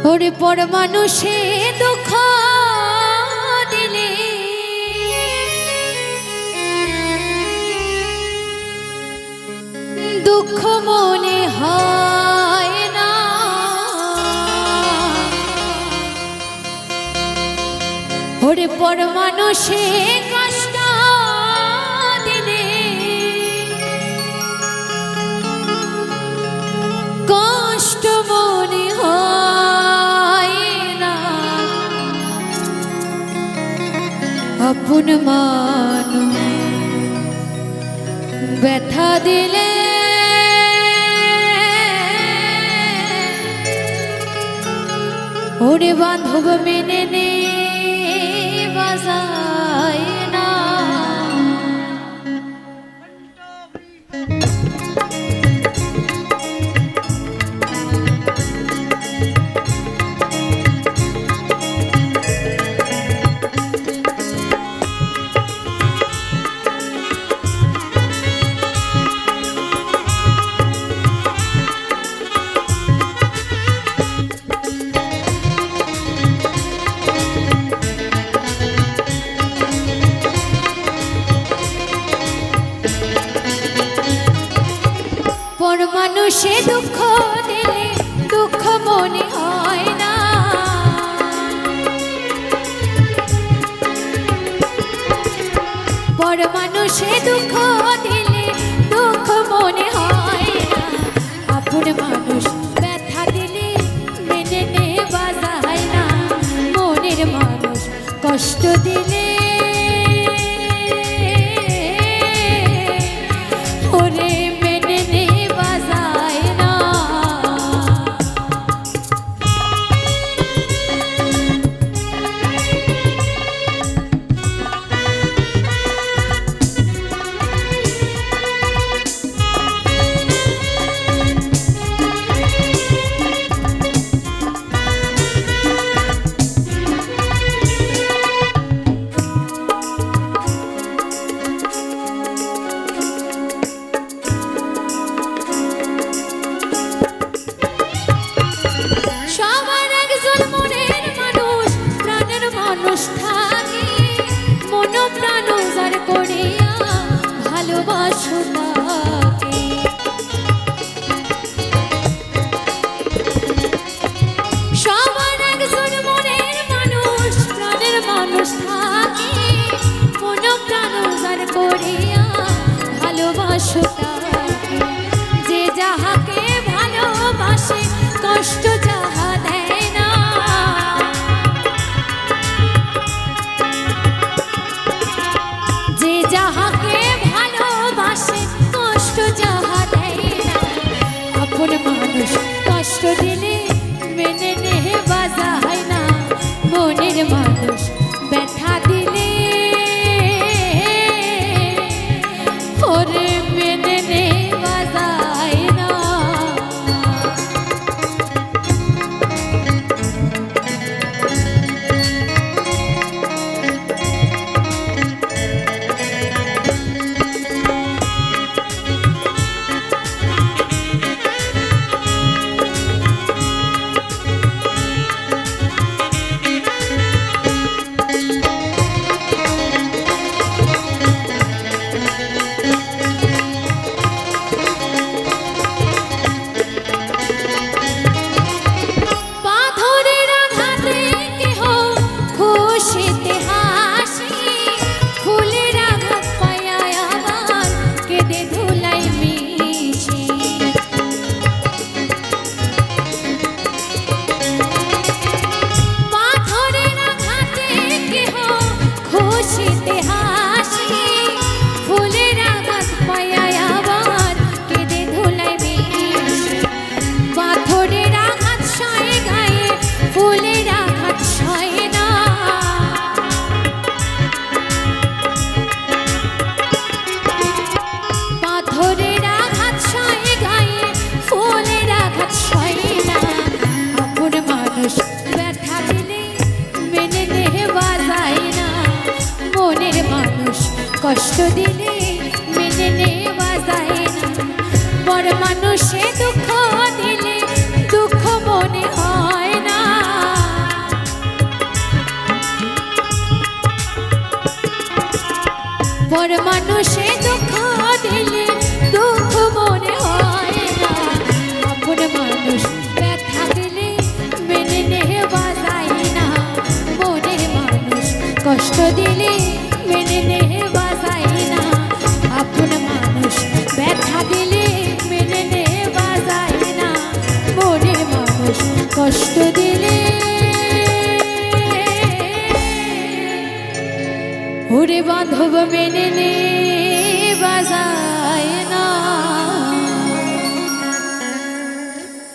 ওরে পর মানুষে দুঃখ দিলে দুঃখ মনে হয় না, ওরে পর মানুষে কষ্ট দিলে কষ্ট মনে হয় না, আপন মানুষ ব্যথা দিলে ওরে বান্ধব মেনে নে বাজায় না। পর মানুষে দুঃখ দিলে দুঃখ মনে হয় না, পর মানুষে দুঃখ দিলে দুঃখ মনে হয় না, আপন মানুষ ব্যথা দিলে মেনে নেওয়া যায় না, মনের মানুষ কষ্ট দিলে ওরে থাকে মন প্রাণ উজাড় করিয়া ভালোবাসো তাকে, সবার একজন মনের মানুষ প্রাণের মানুষ থাকে মন প্রাণ উজাড় করিয়া ভালোবাসো তাকে, যে যাহাকে ভালোবাসে কষ্ট যাহা দেয় না, যাহাকে ভালোবাসে কষ্ট যাহা দেয় না, আপন মানুষ কষ্ট দিলে মেনে নেওয়া যায় না, মনের মানুষ ব্যথা দিলে ওরে মেনে নেওয়া যায় না। কষ্ট দিলে মেনে নেওয়া যায় না, পর মানুষে দুঃখ দিলে দুঃখ মনে হয় না। মানুষে দুঃখ দিলে দুঃখ মনে হয় না, আপন মানুষ ব্যথা দিলে মেনে নেওয়া যায় না, মনের মানুষ কষ্ট দিলে মেনে নেওয়া যায় না, আপন মানুষ ব্যথা দিলে মেনে নেওয়া যায় না, মনের মানুষ কষ্ট দিলে ওরে বান্ধব মেনে নেওয়া যায় না।